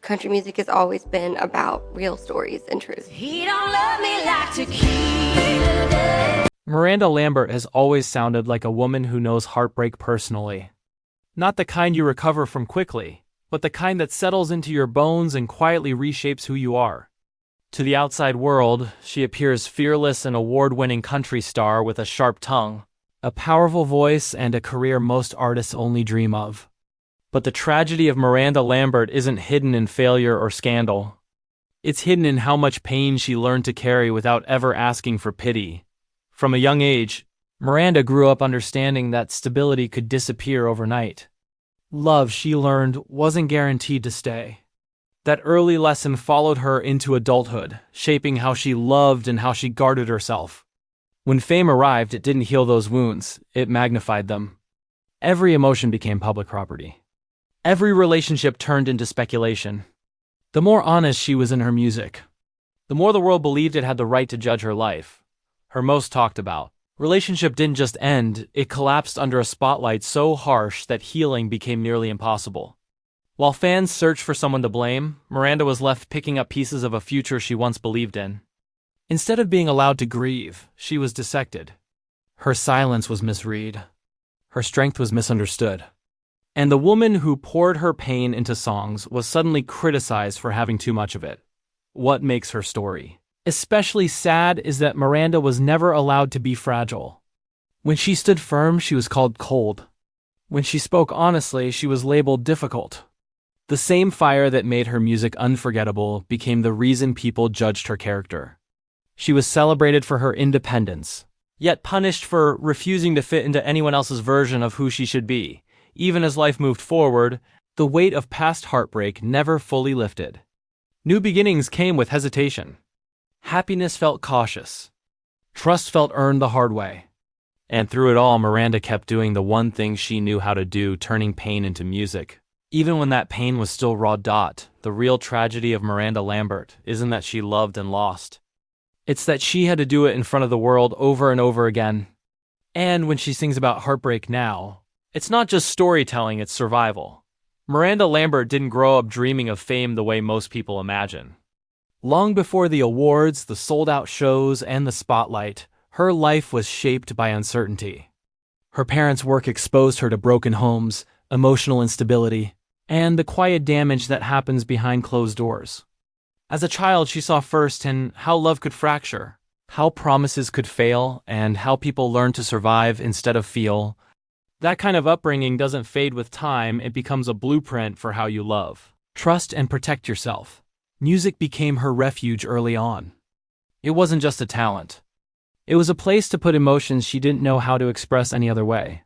country music has always been about real stories and truth. He don't love me like tequila. Miranda Lambert has always sounded like a woman who knows heartbreak personally. Not the kind you recover from quickly, but the kind that settles into your bones and quietly reshapes who you are. To the outside world, she appears fearless and award-winning country star with a sharp tongue, a powerful voice, and a career most artists only dream of. But the tragedy of Miranda Lambert isn't hidden in failure or scandal. It's hidden in how much pain she learned to carry without ever asking for pity. From a young age, Miranda grew up understanding that stability could disappear overnight. Love, she learned, wasn't guaranteed to stay. That early lesson followed her into adulthood, shaping how she loved and how she guarded herself. When fame arrived, it didn't heal those wounds, it magnified them. Every emotion became public property. Every relationship turned into speculation. The more honest she was in her music, the more the world believed it had the right to judge her life. Her most talked about relationship didn't just end, it collapsed under a spotlight so harsh that healing became nearly impossible. While fans searched for someone to blame, Miranda was left picking up pieces of a future she once believed in. Instead of being allowed to grieve, she was dissected. Her silence was misread. Her strength was misunderstood. And the woman who poured her pain into songs was suddenly criticized for having too much of it. What makes her story especially sad is that Miranda was never allowed to be fragile. When she stood firm, she was called cold. When she spoke honestly, she was labeled difficult. The same fire that made her music unforgettable became the reason people judged her character. She was celebrated for her independence, yet punished for refusing to fit into anyone else's version of who she should be. Even as life moved forward, the weight of past heartbreak never fully lifted. New beginnings came with hesitation. Happiness felt cautious. Trust felt earned the hard way. And through it all, Miranda kept doing the one thing she knew how to do, turning pain into music. Even when that pain was still raw. The real tragedy of Miranda Lambert isn't that she loved and lost. It's that she had to do it in front of the world over and over again. And when she sings about heartbreak now, it's not just storytelling, it's survival. Miranda Lambert didn't grow up dreaming of fame the way most people imagine. Long before the awards, the sold-out shows, and the spotlight, her life was shaped by uncertainty. Her parents' work exposed her to broken homes, emotional instability, and the quiet damage that happens behind closed doors. As a child, she saw firsthand how love could fracture, how promises could fail, and how people learn to survive instead of feel. That kind of upbringing doesn't fade with time, it becomes a blueprint for how you love, trust, and protect yourself. Music became her refuge early on. It wasn't just a talent. It was a place to put emotions she didn't know how to express any other way.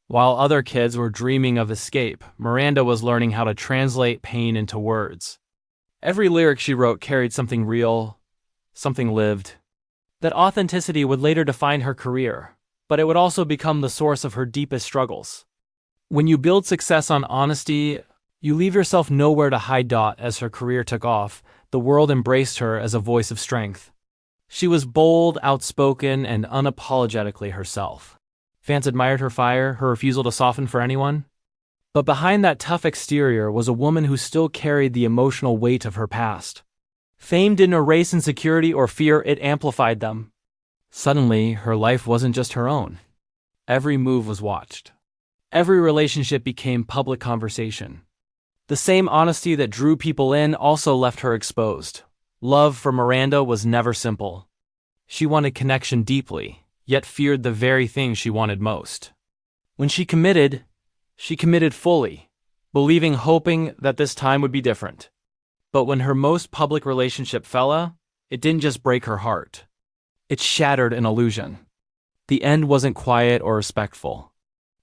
While other kids were dreaming of escape, Miranda was learning how to translate pain into words. Every lyric she wrote carried something real, something lived. That authenticity would later define her career, but it would also become the source of her deepest struggles. When you build success on honesty, you leave yourself nowhere to hide. As her career took off, the world embraced her as a voice of strength. She was bold, outspoken, and unapologetically herself. Fans admired her fire, her refusal to soften for anyone. But behind that tough exterior was a woman who still carried the emotional weight of her past. Fame didn't erase insecurity or fear, it amplified them. Suddenly, her life wasn't just her own. Every move was watched. Every relationship became public conversation. The same honesty that drew people in also left her exposed. Love for Miranda was never simple. She wanted connection deeply, yet feared the very thing she wanted most. When she committed fully, hoping that this time would be different. But when her most public relationship fell, it didn't just break her heart. It shattered an illusion. The end wasn't quiet or respectful.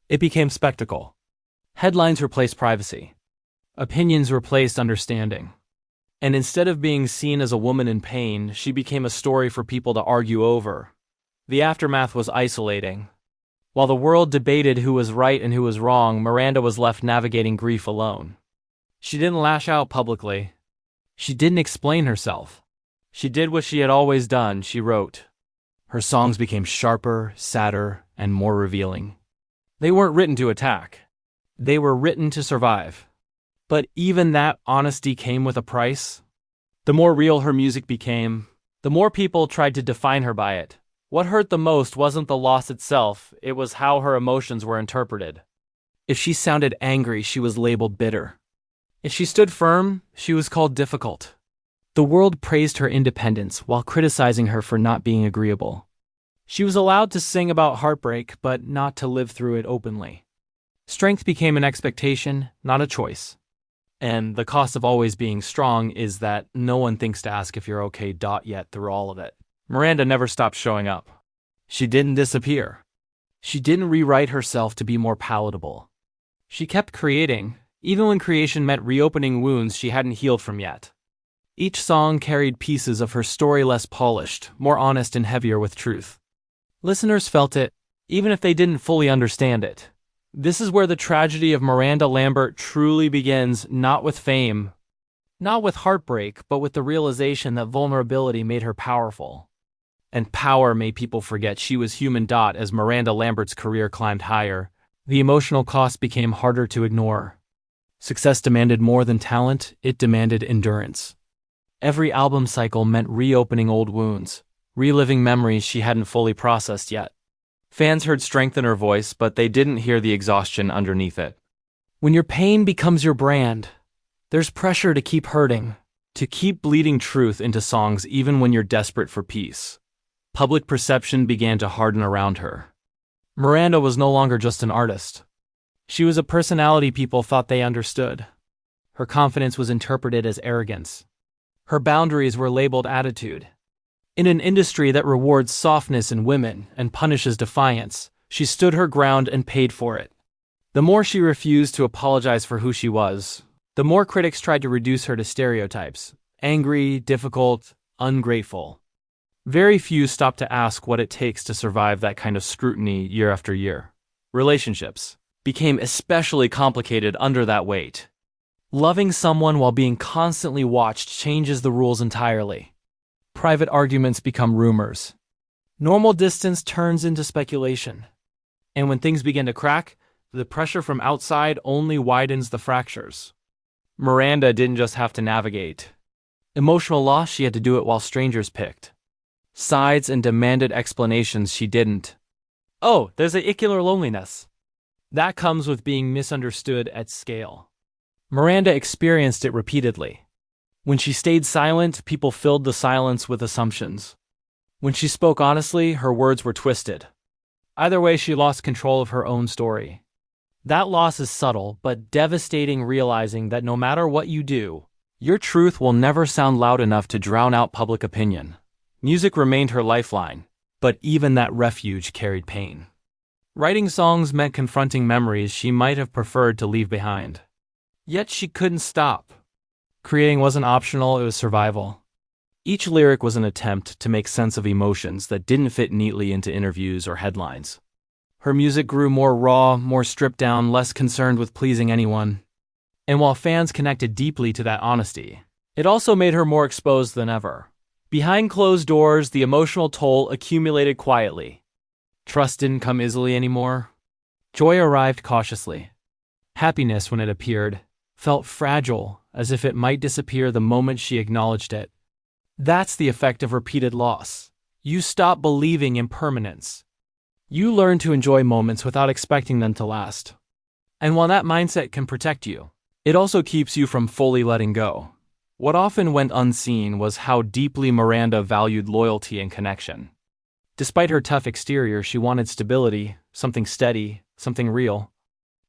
It became spectacle. Headlines replaced privacy. Opinions replaced understanding. And instead of being seen as a woman in pain, she became a story for people to argue over. The aftermath was isolating. While the world debated who was right and who was wrong, Miranda was left navigating grief alone. She didn't lash out publicly. She didn't explain herself. She did what she had always done, she wrote. Her songs became sharper, sadder, and more revealing. They weren't written to attack. They were written to survive. But even that honesty came with a price. The more real her music became, the more people tried to define her by it. What hurt the most wasn't the loss itself, it was how her emotions were interpreted. If she sounded angry, she was labeled bitter. If she stood firm, she was called difficult. The world praised her independence while criticizing her for not being agreeable. She was allowed to sing about heartbreak, but not to live through it openly. Strength became an expectation, not a choice. And the cost of always being strong is that no one thinks to ask if you're okay. Yet through all of it, Miranda never stopped showing up. She didn't disappear. She didn't rewrite herself to be more palatable. She kept creating, even when creation meant reopening wounds she hadn't healed from yet. Each song carried pieces of her story, less polished, more honest and heavier with truth. Listeners felt it, even if they didn't fully understand it. This is where the tragedy of Miranda Lambert truly begins, not with fame, not with heartbreak, but with the realization that vulnerability made her powerful. And power made people forget she was human. As Miranda Lambert's career climbed higher, the emotional cost became harder to ignore. Success demanded more than talent, it demanded endurance. Every album cycle meant reopening old wounds, reliving memories she hadn't fully processed yet. Fans heard strength in her voice, but they didn't hear the exhaustion underneath it. When your pain becomes your brand, there's pressure to keep hurting, to keep bleeding truth into songs even when you're desperate for peace. Public perception began to harden around her. Miranda was no longer just an artist. She was a personality people thought they understood. Her confidence was interpreted as arrogance. Her boundaries were labeled attitude. In an industry that rewards softness in women and punishes defiance, she stood her ground and paid for it. The more she refused to apologize for who she was, the more critics tried to reduce her to stereotypes: angry, difficult, ungrateful. Very few stopped to ask what it takes to survive that kind of scrutiny year after year. Relationships became especially complicated under that weight. Loving someone while being constantly watched changes the rules entirely. Private arguments become rumors. Normal distance turns into speculation. And when things begin to crack, the pressure from outside only widens the fractures. Miranda didn't just have to navigate emotional loss, she had to do it while strangers picked sides and demanded explanations she didn't. Oh, there's a icular loneliness. That comes with being misunderstood at scale. Miranda experienced it repeatedly. When she stayed silent, people filled the silence with assumptions. When she spoke honestly, her words were twisted. Either way, she lost control of her own story. That loss is subtle, but devastating, realizing that no matter what you do, your truth will never sound loud enough to drown out public opinion. Music remained her lifeline, but even that refuge carried pain. Writing songs meant confronting memories she might have preferred to leave behind. Yet she couldn't stop. Creating wasn't optional, it was survival. Each lyric was an attempt to make sense of emotions that didn't fit neatly into interviews or headlines. Her music grew more raw, more stripped down, less concerned with pleasing anyone. And while fans connected deeply to that honesty, it also made her more exposed than ever. Behind closed doors, the emotional toll accumulated quietly. Trust didn't come easily anymore. Joy arrived cautiously. Happiness, when it appeared, felt fragile, as if it might disappear the moment she acknowledged it. That's the effect of repeated loss. You stop believing in permanence. You learn to enjoy moments without expecting them to last. And while that mindset can protect you, it also keeps you from fully letting go. What often went unseen was how deeply Miranda valued loyalty and connection. Despite her tough exterior, she wanted stability, something steady, something real.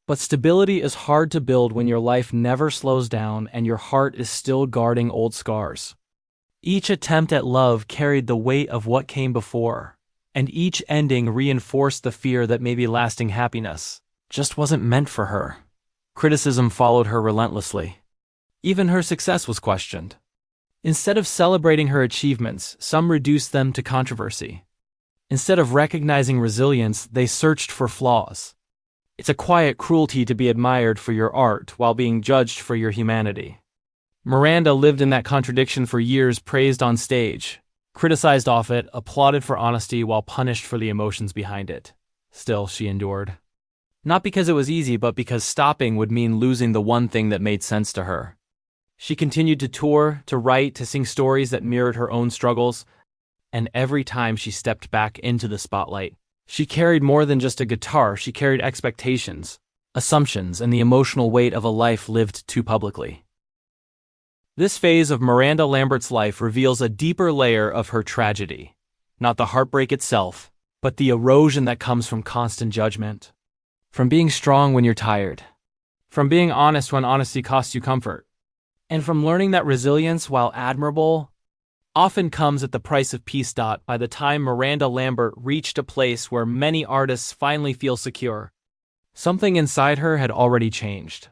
But stability is hard to build when your life never slows down and your heart is still guarding old scars. Each attempt at love carried the weight of what came before, and each ending reinforced the fear that maybe lasting happiness just wasn't meant for her. Criticism followed her relentlessly. Even her success was questioned. Instead of celebrating her achievements, some reduced them to controversy. Instead of recognizing resilience, they searched for flaws. It's a quiet cruelty to be admired for your art while being judged for your humanity. Miranda lived in that contradiction for years, praised on stage, criticized off it, applauded for honesty while punished for the emotions behind it. Still, she endured. Not because it was easy, but because stopping would mean losing the one thing that made sense to her. She continued to tour, to write, to sing stories that mirrored her own struggles, and every time she stepped back into the spotlight, she carried more than just a guitar. She carried expectations, assumptions, and the emotional weight of a life lived too publicly. This phase of Miranda Lambert's life reveals a deeper layer of her tragedy. Not the heartbreak itself, but the erosion that comes from constant judgment. From being strong when you're tired. From being honest when honesty costs you comfort. And from learning that resilience, while admirable, often comes at the price of peace. By the time Miranda Lambert reached a place where many artists finally feel secure, something inside her had already changed.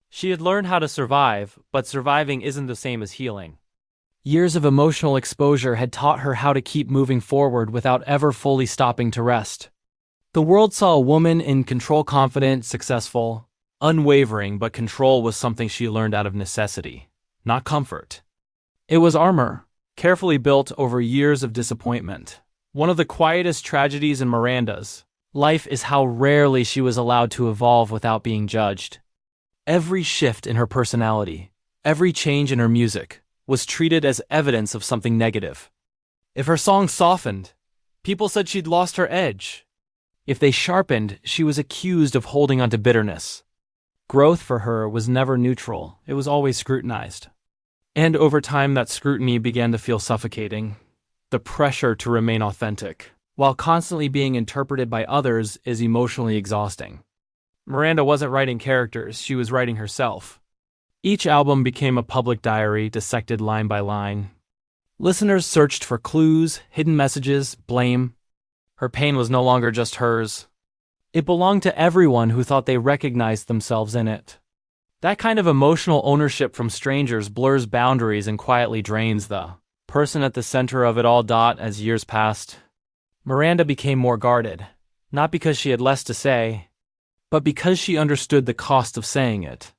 She had learned how to survive, but surviving isn't the same as healing. Years of emotional exposure had taught her how to keep moving forward without ever fully stopping to rest. The world saw a woman in control, confident, successful, unwavering, but control was something she learned out of necessity, not comfort. It was armor, carefully built over years of disappointment. One of the quietest tragedies in Miranda's life is how rarely she was allowed to evolve without being judged. Every shift in her personality, every change in her music, was treated as evidence of something negative. If her songs softened, people said she'd lost her edge. If they sharpened, she was accused of holding onto bitterness. Growth for her was never neutral, it was always scrutinized. And over time that scrutiny began to feel suffocating. The pressure to remain authentic, while constantly being interpreted by others, is emotionally exhausting. Miranda wasn't writing characters, she was writing herself. Each album became a public diary, dissected line by line. Listeners searched for clues, hidden messages, blame. Her pain was no longer just hers. It belonged to everyone who thought they recognized themselves in it. That kind of emotional ownership from strangers blurs boundaries and quietly drains the person at the center of it all. As years passed, Miranda became more guarded, not because she had less to say, but because she understood the cost of saying it.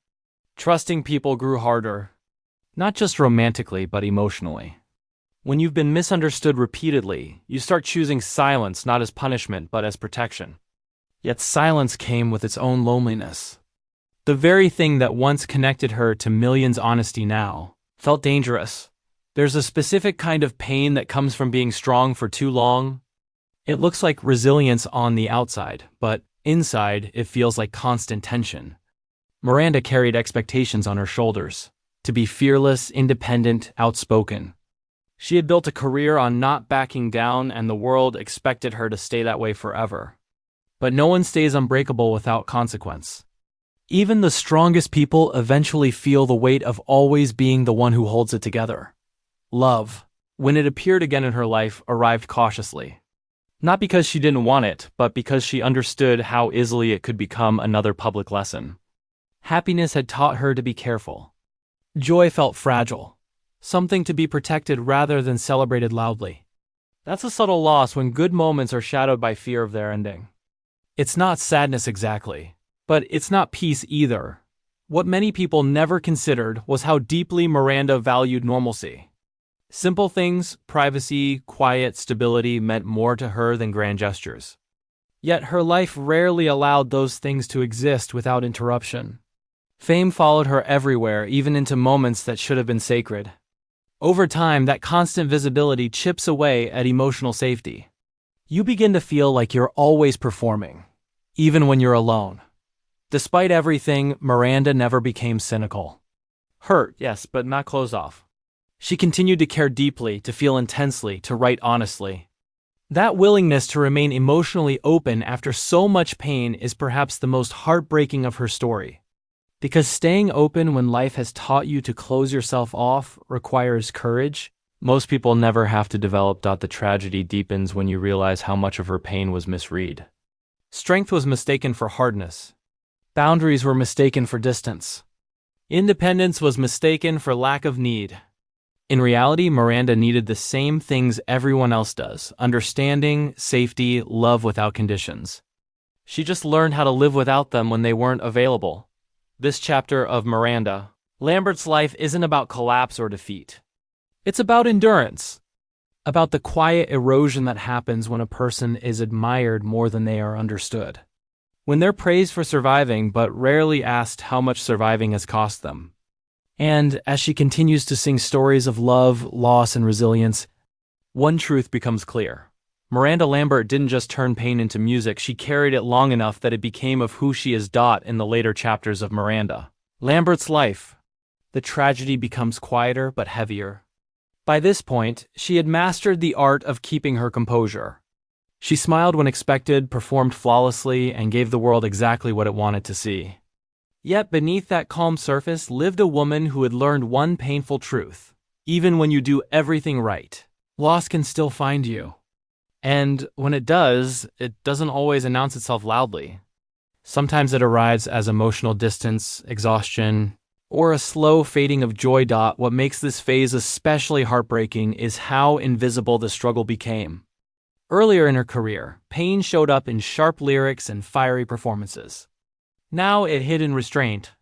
Trusting people grew harder, not just romantically, but emotionally. When you've been misunderstood repeatedly, you start choosing silence not as punishment, but as protection. Yet silence came with its own loneliness. The very thing that once connected her to millions' honesty now felt dangerous. There's a specific kind of pain that comes from being strong for too long. It looks like resilience on the outside, but inside it feels like constant tension. Miranda carried expectations on her shoulders, to be fearless, independent, outspoken. She had built a career on not backing down, and the world expected her to stay that way forever. But no one stays unbreakable without consequence. Even the strongest people eventually feel the weight of always being the one who holds it together. Love, when it appeared again in her life, arrived cautiously. Not because she didn't want it, but because she understood how easily it could become another public lesson. Happiness had taught her to be careful. Joy felt fragile, something to be protected rather than celebrated loudly. That's a subtle loss when good moments are shadowed by fear of their ending. It's not sadness exactly, but it's not peace either. What many people never considered was how deeply Miranda valued normalcy. Simple things, privacy, quiet, stability meant more to her than grand gestures. Yet her life rarely allowed those things to exist without interruption. Fame followed her everywhere, even into moments that should have been sacred. Over time, that constant visibility chips away at emotional safety. You begin to feel like you're always performing, even when you're alone. Despite everything, Miranda never became cynical. Hurt, yes, but not closed off. She continued to care deeply, to feel intensely, to write honestly. That willingness to remain emotionally open after so much pain is perhaps the most heartbreaking of her story. Because staying open when life has taught you to close yourself off requires courage. Most people never have to develop. The tragedy deepens when you realize how much of her pain was misread. Strength was mistaken for hardness. Boundaries were mistaken for distance. Independence was mistaken for lack of need. In reality, Miranda needed the same things everyone else does: understanding, safety, love without conditions. She just learned how to live without them when they weren't available. This chapter of Miranda Lambert's life isn't about collapse or defeat. It's about endurance, about the quiet erosion that happens when a person is admired more than they are understood. when they're praised for surviving but rarely asked how much surviving has cost them. And as she continues to sing stories of love, loss, and resilience, one truth becomes clear. Miranda Lambert didn't just turn pain into music, she carried it long enough that it became of who she is. In the later chapters of Miranda Lambert's life, the tragedy becomes quieter but heavier. By this point, she had mastered the art of keeping her composure. She smiled when expected, performed flawlessly, and gave the world exactly what it wanted to see. Yet beneath that calm surface lived a woman who had learned one painful truth. Even when you do everything right, loss can still find you. And when it does, it doesn't always announce itself loudly. Sometimes it arrives as emotional distance, exhaustion, or a slow fading of joy. What makes this phase especially heartbreaking is how invisible the struggle became. Earlier in her career, pain showed up in sharp lyrics and fiery performances. Now it hid in restraint.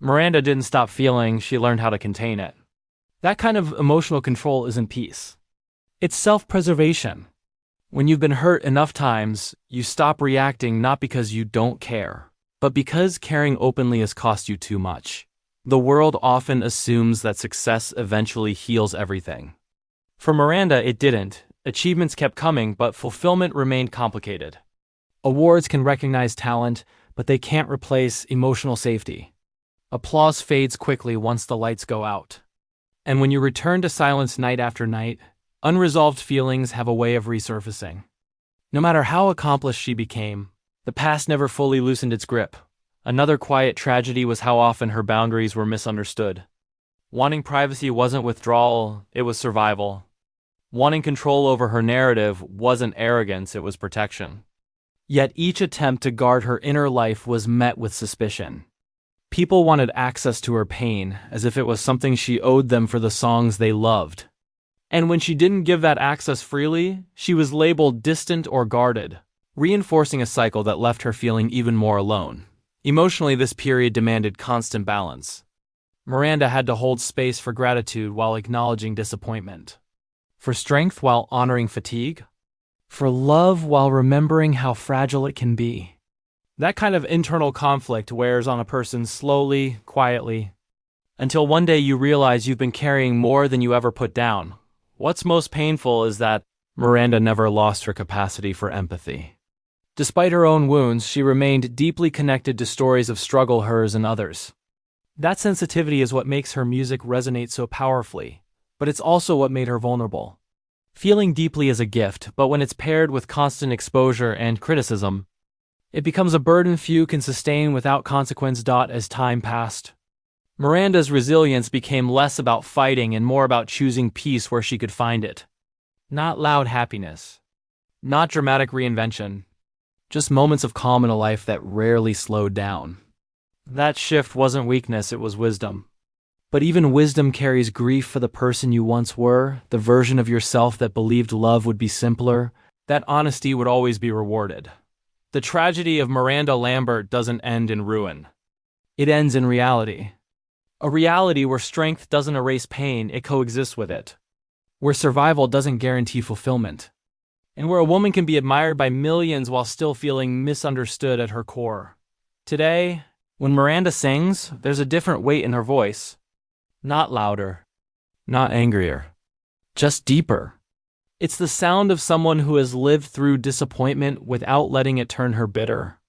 Miranda didn't stop feeling, she learned how to contain it. That kind of emotional control isn't peace. It's self-preservation. When you've been hurt enough times, you stop reacting not because you don't care, but because caring openly has cost you too much. The world often assumes that success eventually heals everything. For Miranda, it didn't. Achievements kept coming, but fulfillment remained complicated. Awards can recognize talent, but they can't replace emotional safety. Applause fades quickly once the lights go out. And when you return to silence night after night, unresolved feelings have a way of resurfacing. No matter how accomplished she became, the past never fully loosened its grip. Another quiet tragedy was how often her boundaries were misunderstood. Wanting privacy wasn't withdrawal, it was survival. Wanting control over her narrative wasn't arrogance, it was protection. Yet each attempt to guard her inner life was met with suspicion. People wanted access to her pain, as if it was something she owed them for the songs they loved. And when she didn't give that access freely, she was labeled distant or guarded, reinforcing a cycle that left her feeling even more alone. Emotionally, this period demanded constant balance. Miranda had to hold space for gratitude while acknowledging disappointment, for strength while honoring fatigue, for love while remembering how fragile it can be. That kind of internal conflict wears on a person slowly, quietly, until one day you realize you've been carrying more than you ever put down. What's most painful is that Miranda never lost her capacity for empathy. Despite her own wounds, she remained deeply connected to stories of struggle, hers and others. That sensitivity is what makes her music resonate so powerfully, but it's also what made her vulnerable. Feeling deeply is a gift, but when it's paired with constant exposure and criticism, it becomes a burden few can sustain without consequence. As time passed, Miranda's resilience became less about fighting and more about choosing peace where she could find it. Not loud happiness, not dramatic reinvention, just moments of calm in a life that rarely slowed down. That shift wasn't weakness, it was wisdom. But even wisdom carries grief for the person you once were, the version of yourself that believed love would be simpler, that honesty would always be rewarded. The tragedy of Miranda Lambert doesn't end in ruin. It ends in reality. A reality where strength doesn't erase pain, it coexists with it. Where survival doesn't guarantee fulfillment. And where a woman can be admired by millions while still feeling misunderstood at her core. Today, when Miranda sings, there's a different weight in her voice. Not louder, not angrier, just deeper. It's the sound of someone who has lived through disappointment without letting it turn her bitter.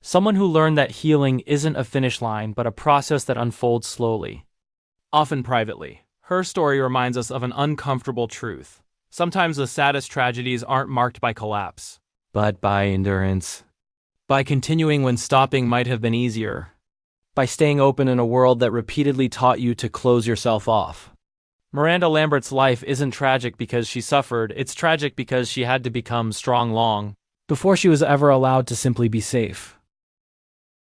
Someone who learned that healing isn't a finish line, but a process that unfolds slowly, often privately. Her story reminds us of an uncomfortable truth. Sometimes the saddest tragedies aren't marked by collapse, but by endurance. By continuing when stopping might have been easier. By staying open in a world that repeatedly taught you to close yourself off. Miranda Lambert's life isn't tragic because she suffered, it's tragic because she had to become strong long before she was ever allowed to simply be safe.